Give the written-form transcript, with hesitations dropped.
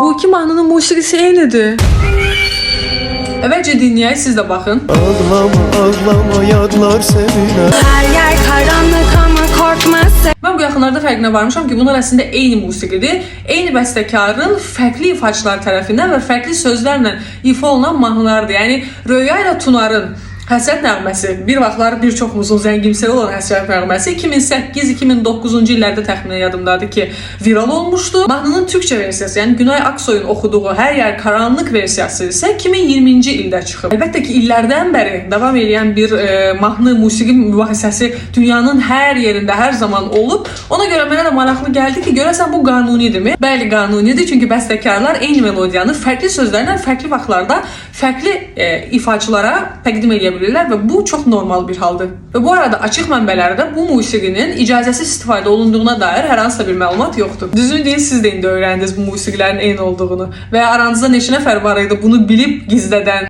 bu iki mahnının musiqisi eynidir. Əvvəlcə dinləyək, siz də baxın. Ağlama, ağlama, yadlar sevinə. Her yer karanlık ama korkma. Mən bu yaxınlarda fərqinə varmışam ki, bunlar əslində eyni musiqidir. Eyni bəstəkarın fərqli ifaçılar tərəfindən və fərqli sözlərlə ifa olunan mahnılardır. Yəni Röya ilə Tunarın Həsrət nəğməsi, bir vaxtlar bir çoxumuzun zəngimsəli olan Həsrət nəğməsi 2008-2009-cu illərdə təxminən yadımdadır ki, viral olmuşdu. Mahnının türkçə versiyası, yəni Günay Aksoyun oxuduğu Hər Yer Karanlıq versiyası isə 2020-ci ildə çıxıb. Əlbəttə ki, illərdən bəri davam edən bir mahnı, musiqi mübahisəsi dünyanın hər yerində, hər zaman olub. Ona görə mənə də maraqlı gəldi ki, görəsən bu qanunidirmi? Bəli, qanunidir, çünki bəstəkarlar eyni melodiyanı fərqli sözlərlə, fərqli vaxtlarda, fərqli ifaçılara təqdim edə bilirlər və bu çox normal bir haldır. Və bu arada açıq mənbələrdə bu musiqinin icazəsiz istifadə olunduğuna dair hər hansısa bir məlumat yoxdur. Düzünü deyin, siz də indi öyrəndiniz bu musiqilərin eyni olduğunu və ya aranızda neçə nəfər var idi bunu bilib gizlədən.